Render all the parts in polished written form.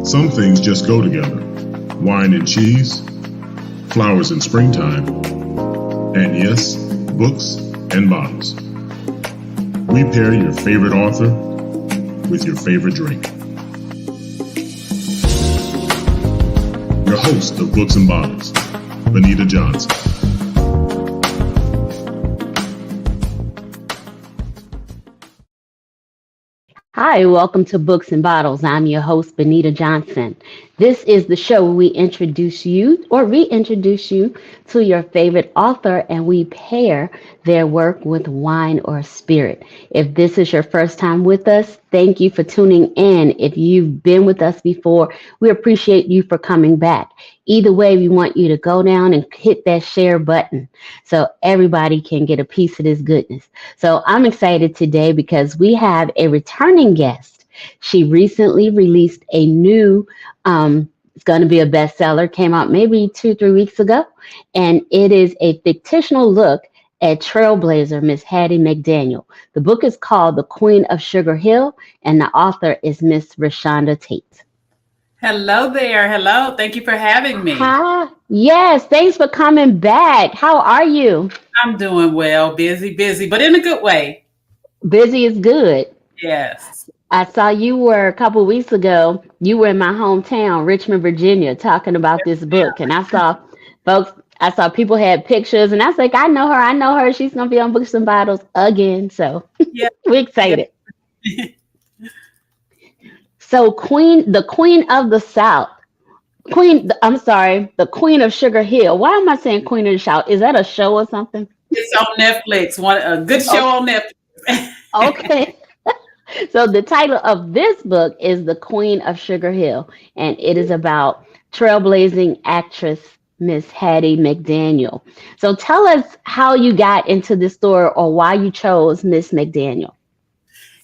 Some things just go together. Wine and cheese, flowers in springtime, and yes, books and bottles. We pair your favorite author with your favorite drink. Your host of Books and Bottles, Benita Johnson. Hi, welcome to Books and Bottles. I'm your host, Benita Johnson. This is the show where we introduce you or reintroduce you to your favorite author, and we pair their work with wine or spirit. If this is your first time with us, thank you for tuning in. If you've been with us before, we appreciate you for coming back. Either way, we want you to go down and hit that share button so everybody can get a piece of this goodness. So I'm excited today because we have a returning guest. She recently released a new, it's going to be a bestseller, came out maybe 2-3 weeks ago, and it is a fictional look at trailblazer Miss Hattie McDaniel. The book is called The Queen of Sugar Hill, and the author is Miss ReShonda Tate. Hello there. Hello. Thank you for having me. Hi. Yes, thanks for coming back. How are you? I'm doing well. Busy, but in a good way. Busy is good. Yes. I saw you were a couple of weeks ago. You were in my hometown, Richmond, Virginia, talking about this book. And I saw people had pictures, and I was like, I know her. She's going to be on Books and Bottles again. So yeah. We're excited. Yeah. So the Queen of the South, the Queen of Sugar Hill. Why am I saying Queen of the South? Is that a show or something? It's on Netflix. A good show on Netflix. Okay. So the title of this book is The Queen of Sugar Hill, and it is about trailblazing actress Miss Hattie McDaniel. So tell us how you got into this story or why you chose Miss McDaniel.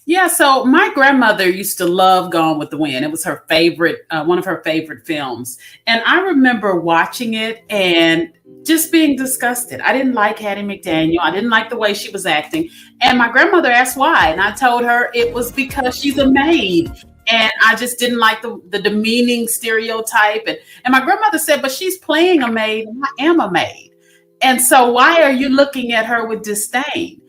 Yeah, so my grandmother used to love Gone with the Wind. It was her favorite, one of her favorite films. And I remember watching it and just being disgusted. I didn't like Hattie McDaniel. I didn't like the way she was acting. And my grandmother asked why. And I told her it was because she's a maid. And I just didn't like the demeaning stereotype. And my grandmother said, but she's playing a maid. And I am a maid. And so why are you looking at her with disdain?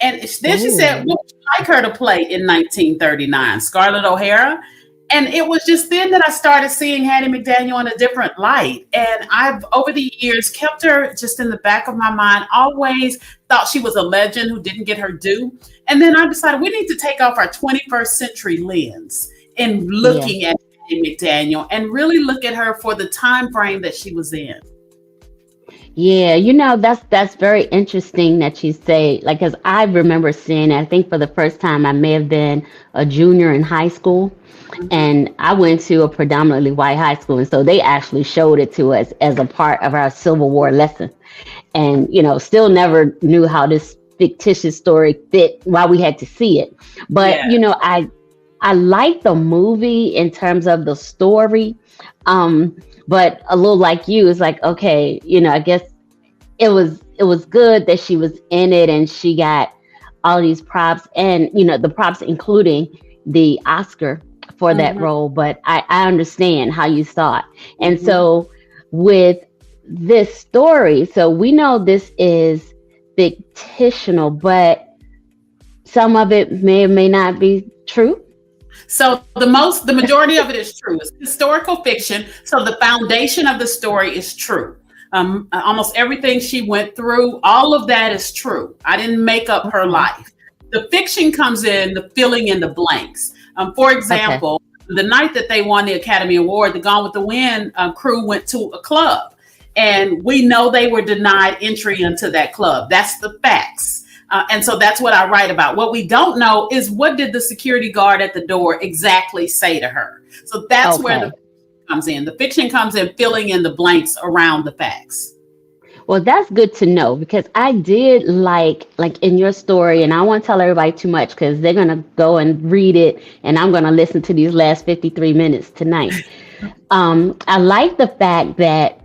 And then she said, what would you like her to play in 1939? Scarlett O'Hara? And it was just then that I started seeing Hattie McDaniel in a different light. And I've, over the years, kept her just in the back of my mind, always thought she was a legend who didn't get her due. And then I decided we need to take off our 21st century lens in looking at Hattie McDaniel and really look at her for the time frame that she was in. Yeah, that's very interesting that you say, like, because I remember seeing it, I think for the first time, I may have been a junior in high school, and I went to a predominantly white high school, and so they actually showed it to us as a part of our Civil War lesson, and, still never knew how this fictitious story fit, why we had to see it. But, I like the movie in terms of the story, but a little like you, it's like, okay, I guess it was good that she was in it and she got all these props and, the props including the Oscar for that role. But I understand how you saw it. And so with this story, so we know this is fictional, but some of it may or may not be true. So the majority of it is true. It's historical fiction. So the foundation of the story is true. Almost everything she went through, all of that is true. I didn't make up her life. The fiction comes in the filling in the blanks. For example, the night that they won the Academy Award, the Gone with the Wind crew went to a club. And we know they were denied entry into that club. That's the facts. And so that's what I write about. What we don't know is what did the security guard at the door exactly say to her? So that's where the fiction comes in. The fiction comes in filling in the blanks around the facts. Well, that's good to know because I did like in your story, and I won't tell everybody too much because they're going to go and read it and I'm going to listen to these last 53 minutes tonight. I like the fact that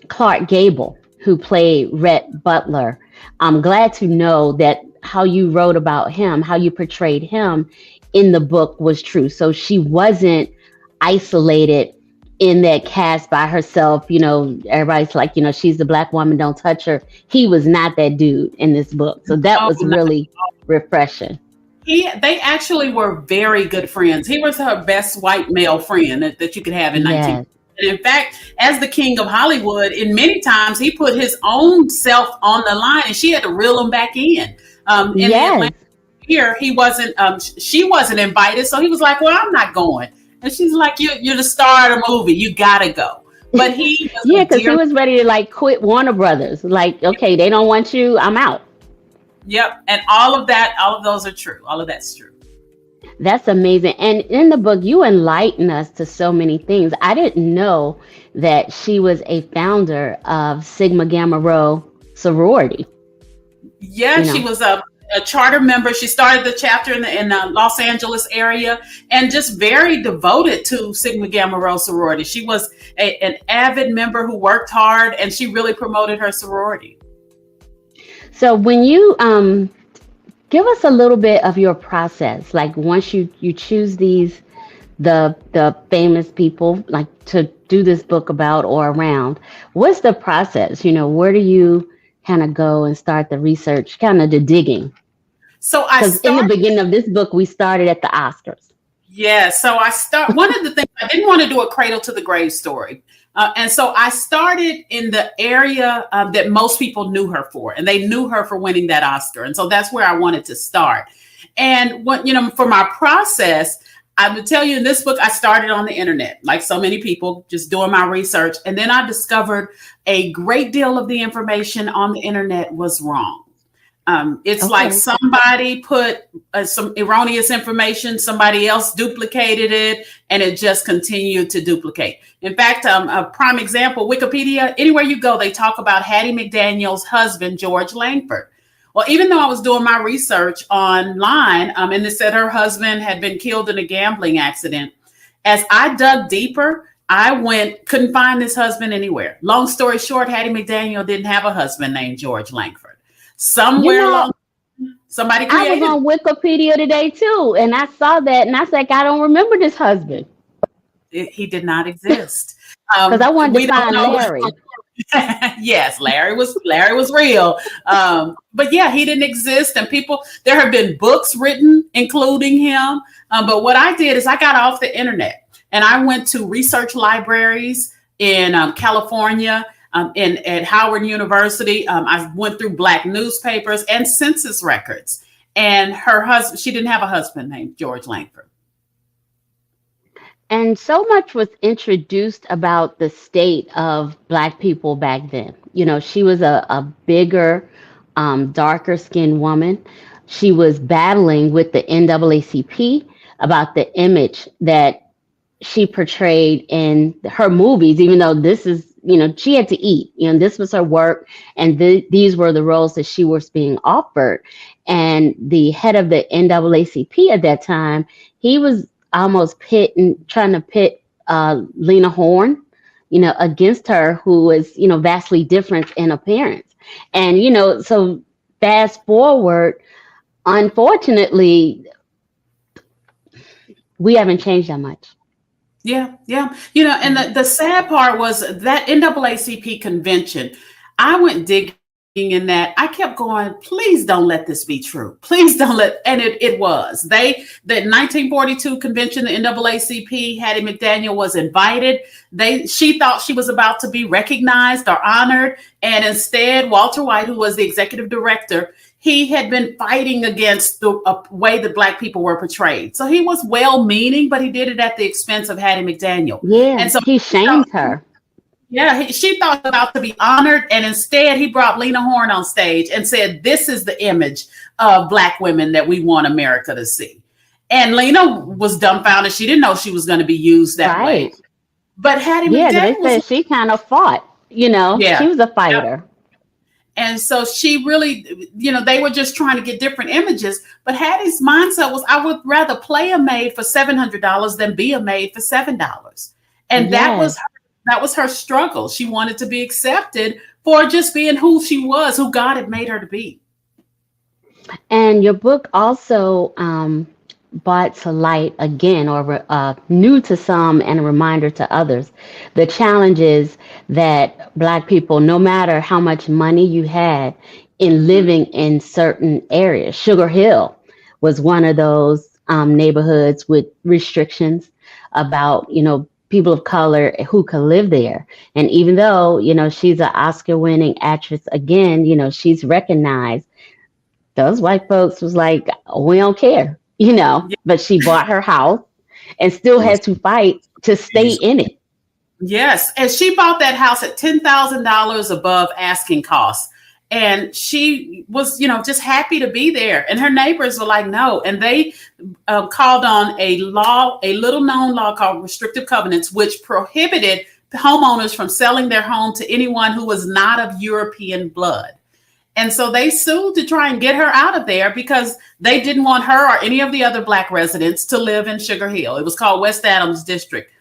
Clark Gable, who played Rhett Butler, I'm glad to know that how you wrote about him, how you portrayed him in the book was true. So she wasn't isolated in that cast by herself. Everybody's like, she's the black woman, don't touch her. He was not that dude in this book. So that was really refreshing. They actually were very good friends. He was her best white male friend that you could have in 19. And in fact, as the king of Hollywood, in many times he put his own self on the line, and she had to reel him back in. In the Atlanta here, he wasn't. She wasn't invited, so he was like, "Well, I'm not going." And she's like, "You're the star of the movie. You gotta go." But he, because he was ready to like quit Warner Brothers. Like, okay, they don't want you. I'm out. Yep. And all of those are true. All of that's true. That's amazing. And in the book, you enlighten us to so many things. I didn't know that she was a founder of Sigma Gamma Rho sorority. Yeah, she was a charter member. She started the chapter in the Los Angeles area, and just very devoted to Sigma Gamma Rho sorority. She was an avid member who worked hard, and she really promoted her sorority. So when you give us a little bit of your process, like once you choose the famous people like to do this book about or around, what's the process? Where do you kind of go and start the research, kind of the digging? So in the beginning of this book, we started at the Oscars. Yeah. So one of the things, I didn't want to do a cradle to the grave story. And so I started in the area that most people knew her for, and they knew her for winning that Oscar. And so that's where I wanted to start. And for my process, I would tell you in this book, I started on the internet, like so many people, just doing my research. And then I discovered a great deal of the information on the internet was wrong. It's like somebody put some erroneous information, somebody else duplicated it, and it just continued to duplicate. In fact, a prime example, Wikipedia, anywhere you go, they talk about Hattie McDaniel's husband, George Langford. Well, even though I was doing my research online, and it said her husband had been killed in a gambling accident, as I dug deeper, couldn't find this husband anywhere. Long story short, Hattie McDaniel didn't have a husband named George Langford. Somewhere along, somebody created. I was on Wikipedia today too, and I saw that, and I was like, I don't remember this husband. He did not exist. Because I wanted to find Larry. Yes, Larry was real. But yeah, he didn't exist, and there have been books written including him. But what I did is I got off the internet and I went to research libraries in California. At Howard University, I went through Black newspapers and census records. And her husband, she didn't have a husband named George Langford. And so much was introduced about the state of Black people back then. She was a bigger, darker skinned woman. She was battling with the NAACP about the image that she portrayed in her movies, even though this is, she had to eat, this was her work. And these were the roles that she was being offered. And the head of the NAACP at that time, he was almost trying to pit Lena Horne, against her, who was, vastly different in appearance. And, so fast forward, unfortunately, we haven't changed that much. Yeah. And the sad part was that NAACP convention, I went digging in that. I kept going, please don't let this be true. Please don't and it was. The 1942 convention, the NAACP, Hattie McDaniel was invited. She thought she was about to be recognized or honored. And instead, Walter White, who was the executive director, he had been fighting against the way that Black people were portrayed. So he was well-meaning, but he did it at the expense of Hattie McDaniel. Yeah, and so he shamed her. Yeah, she thought about to be honored, and instead he brought Lena Horne on stage and said, this is the image of Black women that we want America to see. And Lena was dumbfounded. She didn't know she was going to they But Hattie McDaniel, they said she kind of fought, she was a fighter. And so she really, they were just trying to get different images. But Hattie's mindset was, I would rather play a maid for $700 than be a maid for $7. And that was her struggle. She wanted to be accepted for just being who she was, who God had made her to be. And your book also brought to light again, or new to some and a reminder to others, the challenges that Black people, no matter how much money you had, in living in certain areas. Sugar Hill was one of those neighborhoods with restrictions about, people of color who could live there. And even though, she's an Oscar winning actress again, she's recognized, those white folks was like, we don't care, but she bought her house and still had to fight to stay in it. Yes. And she bought that house at $10,000 above asking costs. And she was, just happy to be there. And her neighbors were like, no. And they called on a little known law called restrictive covenants, which prohibited homeowners from selling their home to anyone who was not of European blood. And so they sued to try and get her out of there because they didn't want her or any of the other Black residents to live in Sugar Hill. It was called West Adams District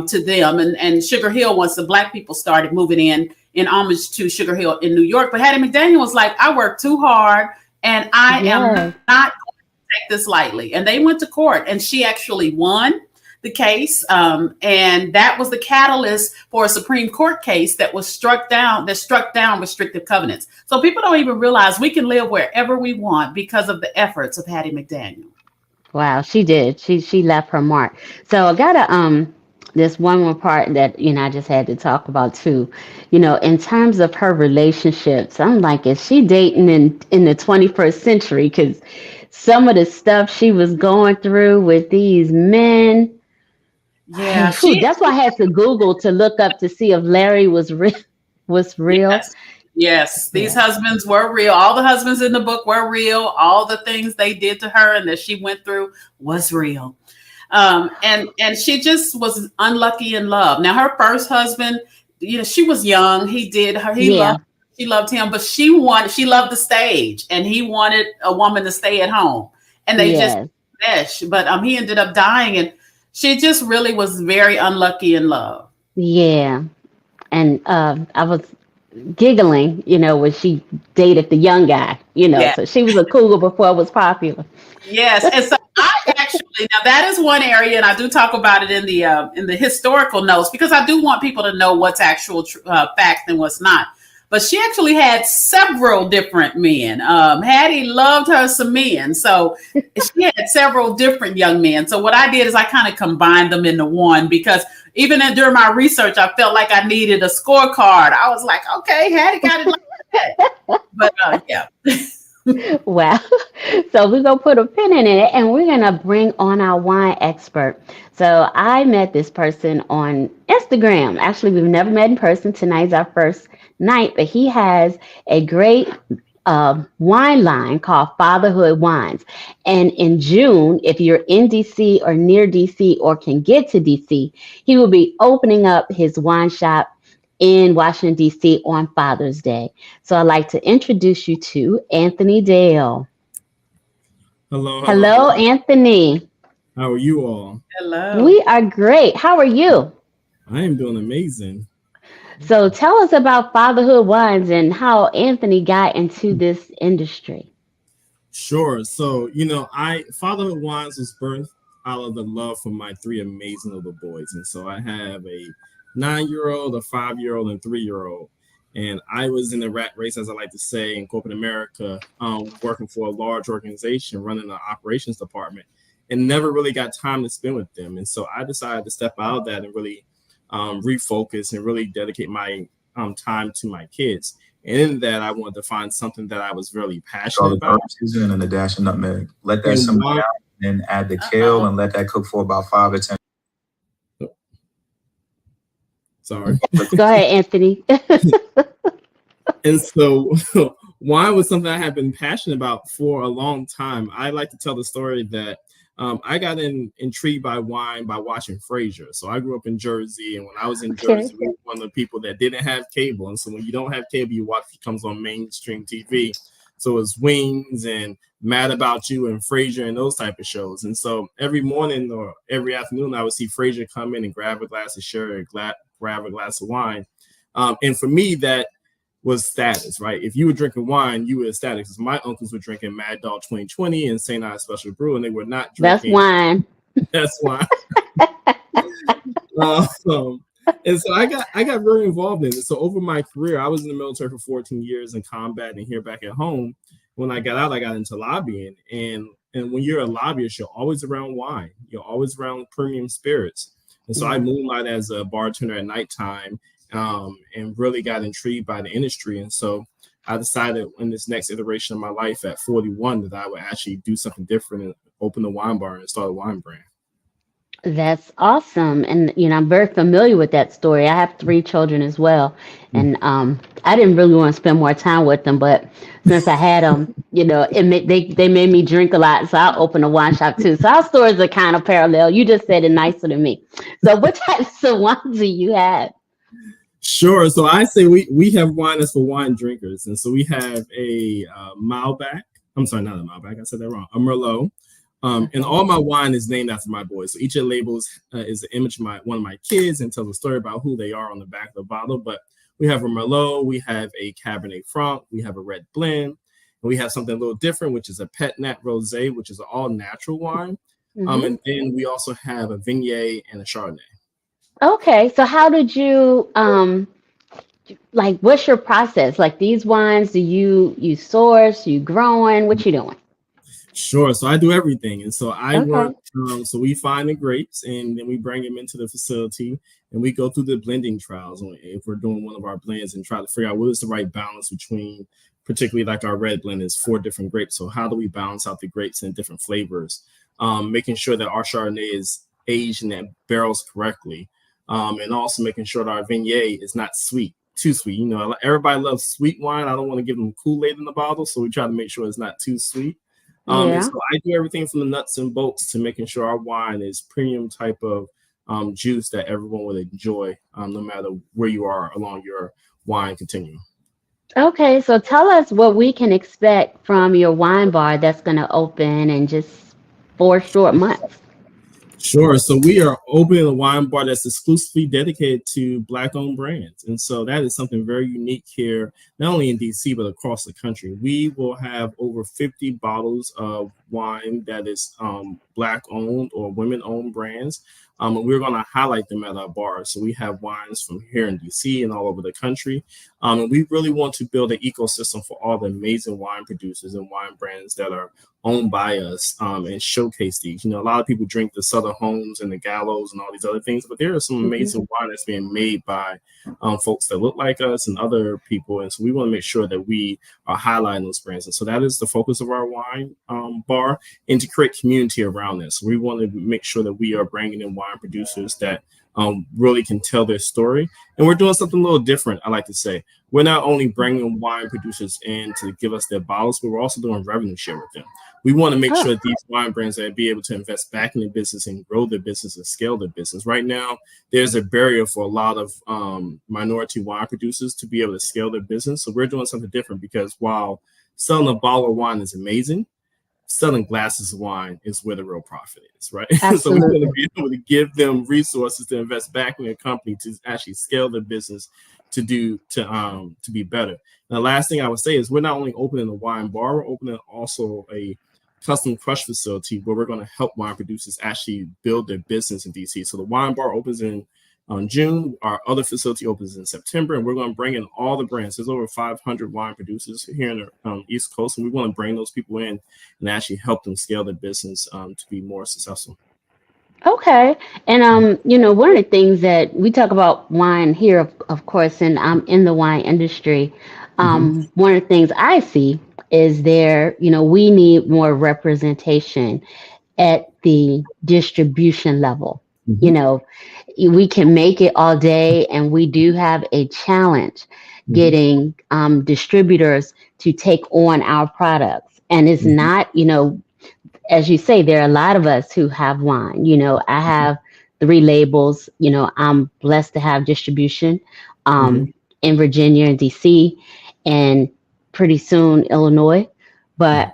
to them. And Sugar Hill, once the Black people started moving in homage to Sugar Hill in New York. But Hattie McDaniel was like, I worked too hard and I am not going to take this lightly. And they went to court and she actually won the case. And that was the catalyst for a Supreme Court case that struck down restrictive covenants. So people don't even realize we can live wherever we want because of the efforts of Hattie McDaniel. Wow, she did. She left her mark. So I gotta this one more part that I just had to talk about too. In terms of her relationships, I'm like, is she dating in the 21st century? Because some of the stuff she was going through with these men. Yeah, that's why I had to Google to look up to see if Larry was real. Yes. These husbands were real. All the husbands in the book were real. All the things they did to her and that she went through was real. And she just was unlucky in love. Now, her first husband, she was young. She loved him, but she loved the stage, and he wanted a woman to stay at home, and they just meshed. But he ended up dying, and she just really was very unlucky in love. Yeah, and I was giggling, when she dated the young guy, so she was a cougar before it was popular. Yes, and so I actually, now that is one area, and I do talk about it in the historical notes because I do want people to know what's actual fact and what's not. But she actually had several different men. Hattie loved her some men, so she had several different young men. So what I did is I kind of combined them into one because even during my research, I felt like I needed a scorecard. I was like, okay, Hattie got it like that. But yeah. Wow. So we're going to put a pin in it and we're going to bring on our wine expert. So I met this person on Instagram. Actually, we've never met in person. Tonight's our first night, but he has a great wine line called Fatherhood Wines. And in June, if you're in DC or near DC or can get to DC, he will be opening up his wine shop in Washington, D.C. on Father's Day. So I'd like to introduce you to Anthony Dale. Hello, Anthony. How are you all? Hello. We are great. How are you? I am doing amazing. So tell us about Fatherhood Wines and how Anthony got into this industry. Sure. So, Fatherhood Wines was birthed out of the love for my three amazing little boys. And so I have a 9-year-old, a 5-year-old, and 3-year-old. And I was in the rat race, as I like to say, in corporate America, working for a large organization, running an operations department, and never really got time to spend with them. And so I decided to step out of that and really refocus and really dedicate my time to my kids. And in that, I wanted to find something that I was really passionate about. Season and a dash of nutmeg. Let that simmer down, and add the kale and let that cook for about 5 or 10. Sorry. Go ahead, Anthony. And so wine was something I had been passionate about for a long time. I like to tell the story that I got intrigued by wine by watching Frasier. So I grew up in Jersey, and when I was in Jersey, we were one of the people that didn't have cable. And so when you don't have cable, you watch what comes on mainstream TV. So it's Wings and Mad About You and Frasier and those type of shows. And so every morning or every afternoon, I would see Frasier come in and grab a glass of sherry, grab a glass of wine. And for me, that was status, right? If you were drinking wine, you were ecstatic. Because my uncles were drinking Mad Dog 2020 and St. Ives Special Brew, and they were not drinking. That's wine. That's wine. And so I got very involved in it. So over my career, I was in the military for 14 years in combat, and here back at home. When I got out, I got into lobbying, and when you're a lobbyist, you're always around wine. You're always around premium spirits. And so I moonlight as a bartender at nighttime, and really got intrigued by the industry. And so I decided in this next iteration of my life at 41 that I would actually do something different and open a wine bar and start a wine brand. That's awesome. And, I'm very familiar with that story. I have 3 children as well. And I didn't really want to spend more time with them. But since I had them, they made me drink a lot. So I opened a wine shop too. So our stories are kind of parallel. You just said it nicer than me. So what types of wines do you have? Sure. So I say we have wine that's for wine drinkers. And so we have a Malbec. I'm sorry, not a Malbec. I said that wrong. A Merlot. And all my wine is named after my boys. So each of the labels is the image of one of my kids and tells a story about who they are on the back of the bottle. But we have a Merlot, we have a Cabernet Franc, we have a red blend, and we have something a little different, which is a Pet Nat Rosé, which is an all natural wine. And then we also have a Viognier and a Chardonnay. Okay, so how did you what's your process? Like these wines, do you source, you growing, what you doing? Sure. So I do everything. And so I work, so we find the grapes and then we bring them into the facility and we go through the blending trials if we're doing one of our blends and try to figure out what is the right balance between, particularly like our red blend is 4 different grapes. So how do we balance out the grapes in different flavors? Making sure that our Chardonnay is aged in that barrels correctly. And also making sure that our Viognier is not too sweet. Everybody loves sweet wine. I don't want to give them Kool-Aid in the bottle. So we try to make sure it's not too sweet. And so I do everything from the nuts and bolts to making sure our wine is premium type of juice that everyone would enjoy, no matter where you are along your wine continuum. Okay, so tell us what we can expect from your wine bar that's going to open in just 4 short months. Sure. So we are opening a wine bar that's exclusively dedicated to Black-owned brands. And so that is something very unique here, not only in DC, but across the country. We will have over 50 bottles of wine that is Black-owned or women-owned brands. And we're going to highlight them at our bar. So we have wines from here in DC and all over the country. And we really want to build an ecosystem for all the amazing wine producers and wine brands that are owned by us and showcase these. A lot of people drink the Southern Homes and the Gallows and all these other things, but there is some amazing wine that's being made by folks that look like us and other people. And so we want to make sure that we are highlighting those brands. And so that is the focus of our wine bar, and to create community around this. We want to make sure that we are bringing in wine producers that really can tell their story. And we're doing something a little different, I like to say. We're not only bringing wine producers in to give us their bottles, but we're also doing revenue share with them. We want to make sure that these wine brands are be able to invest back in the business and grow their business and scale their business. Right now, there's a barrier for a lot of minority wine producers to be able to scale their business. So we're doing something different, because while selling a bottle of wine is amazing, selling glasses of wine is where the real profit is, right? So we're going to be able to give them resources to invest back in their company to actually scale their business to be better. And the last thing I would say is we're not only opening a wine bar, we're opening also a custom crush facility where we're going to help wine producers actually build their business in DC. So the wine bar opens in June. Our other facility opens in September, and we're going to bring in all the brands. There's over 500 wine producers here in the East Coast, and we want to bring those people in and actually help them scale their business to be more successful. Okay. And, one of the things that we talk about wine here, of course, and I'm in the wine industry. One of the things I see is we need more representation at the distribution level. We can make it all day, and we do have a challenge getting distributors to take on our products. And it's not, as you say, there are a lot of us who have wine. I have 3 labels. I'm blessed to have distribution in Virginia and DC, and pretty soon Illinois. But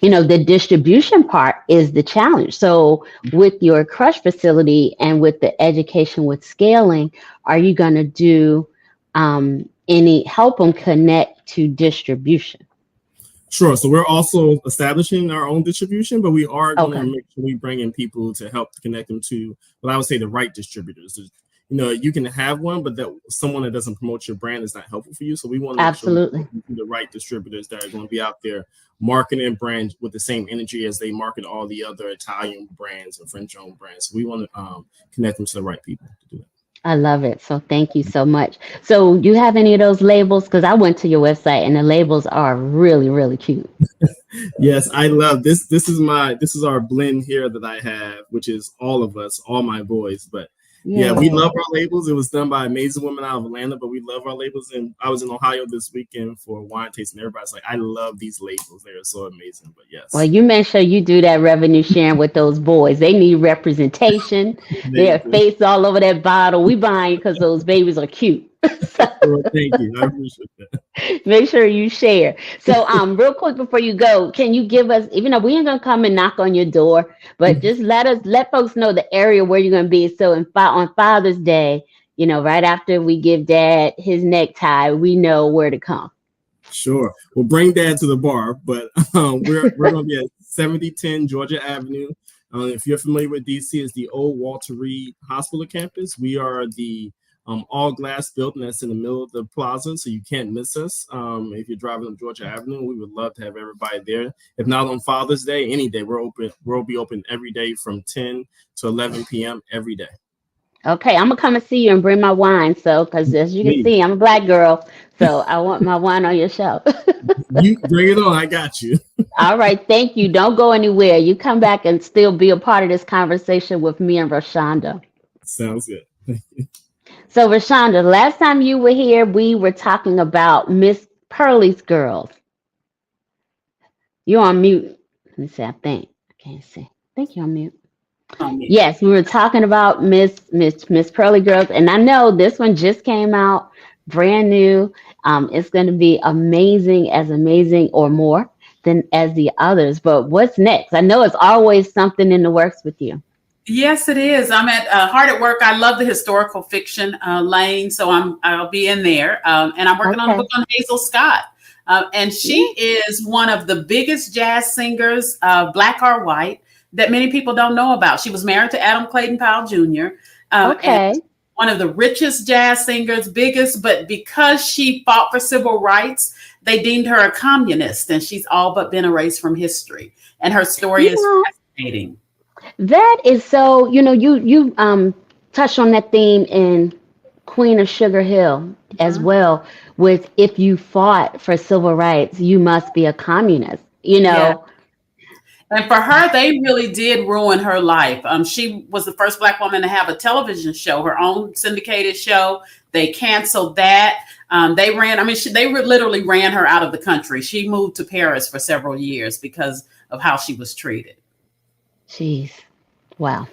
the distribution part is the challenge. So with your crush facility and with the education with scaling, are you going to do help them connect to distribution? Sure. So we're also establishing our own distribution, but we are going to Okay. make sure we bring in people to help connect them to what I would say the right distributors. You can have one, but that someone that doesn't promote your brand is not helpful for you. So we want to make Absolutely. sure we the right distributors that are going to be out there marketing brands with the same energy as they market all the other Italian brands or French-owned brands. So we want to connect them to the right people to do that. I love it. So thank you so much. So do you have any of those labels? Because I went to your website and the labels are really, really cute. Yes, I love this. This is our blend here that I have, which is all of us, all my boys. But yeah, we love our labels. It was done by amazing women out of Atlanta, but we love our labels. And I was in Ohio this weekend for wine tasting. Everybody's like, I love these labels. They are so amazing. But yes. Well, you make sure you do that revenue sharing with those boys. They need representation. Their face all over that bottle. We buying because those babies are cute. Well, thank you. I appreciate that. Make sure you share. So, real quick before you go, can you give us, even though we ain't gonna come and knock on your door, but just let folks know the area where you're gonna be. So, on Father's Day, right after we give Dad his necktie, we know where to come. Sure. We'll bring Dad to the bar, but we're gonna be at 7010 Georgia Avenue. If you're familiar with DC, it's the old Walter Reed Hospital campus. We are the all glass building that's in the middle of the plaza, so you can't miss us. If you're driving on Georgia Avenue, we would love to have everybody there. If not on Father's Day, any day, we're open. We'll be open every day from 10 to 11 p.m. every day. Okay, I'm gonna come and see you and bring my wine. So, because as you can see, I'm a Black girl, so I want my wine on your show. You bring it on. I got you. All right, thank you. Don't go anywhere. You come back and still be a part of this conversation with me and ReShonda. Sounds good. So, ReShonda, last time you were here, we were talking about Miss Pearlie's girls. You're on mute. Let me see. I can't see. I think you're on mute. Yes, we were talking about Miss Pearlie girls, and I know this one just came out, brand new. It's going to be amazing or more than as the others. But what's next? I know it's always something in the works with you. Yes, it is. I'm at hard at work. I love the historical fiction lane, so I'll be in there. And I'm working on a book on Hazel Scott. And she is one of the biggest jazz singers, black or white, that many people don't know about. She was married to Adam Clayton Powell Jr. And one of the richest jazz singers, biggest, but because she fought for civil rights, they deemed her a communist, and she's all but been erased from history. And her story is fascinating. That is so, you touched on that theme in Queen of Sugar Hill as well, with if you fought for civil rights, you must be a communist, Yeah. And for her, they really did ruin her life. She was the first Black woman to have a television show, her own syndicated show. They canceled that. They literally ran her out of the country. She moved to Paris for several years because of how she was treated. Jeez. Wow.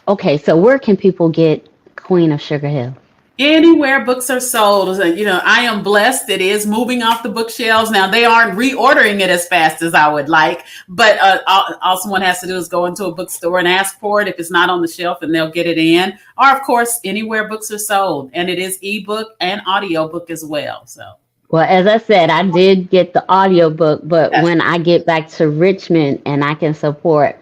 Okay, so where can people get Queen of Sugar Hill? Anywhere books are sold. I am blessed. It is moving off the bookshelves. Now, they aren't reordering it as fast as I would like, but all someone has to do is go into a bookstore and ask for it if it's not on the shelf, and they'll get it in. Or, of course, anywhere books are sold. And it is ebook and audiobook as well. So. Well, as I said, I did get the audiobook, but when I get back to Richmond and I can support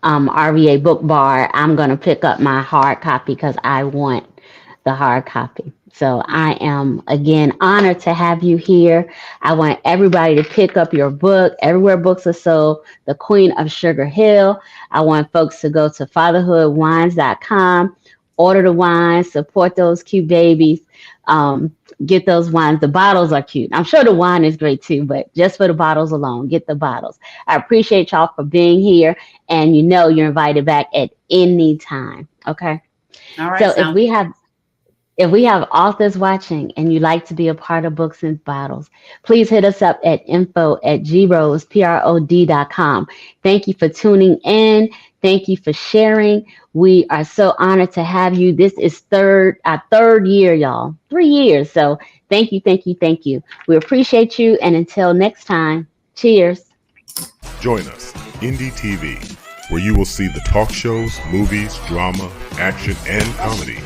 RVA Book Bar, I'm going to pick up my hard copy because I want the hard copy. So I am, again, honored to have you here. I want everybody to pick up your book, everywhere books are sold, The Queen of Sugar Hill. I want folks to go to fatherhoodwines.com, order the wines, support those cute babies. Get those wines. The bottles are cute. I'm sure the wine is great too, but just for the bottles alone, get the bottles. I appreciate y'all for being here, and you're invited back at any time. Okay. All right. So if we have authors watching and you'd like to be a part of Books and Bottles, please hit us up at info@grod.com. Thank you for tuning in. Thank you for sharing. We are so honored to have you. This is our third year, y'all. 3 years. So thank you. We appreciate you. And until next time, cheers. Join us, Indie TV, where you will see the talk shows, movies, drama, action, and comedy.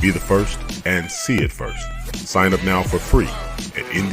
Be the first and see it first. Sign up now for free at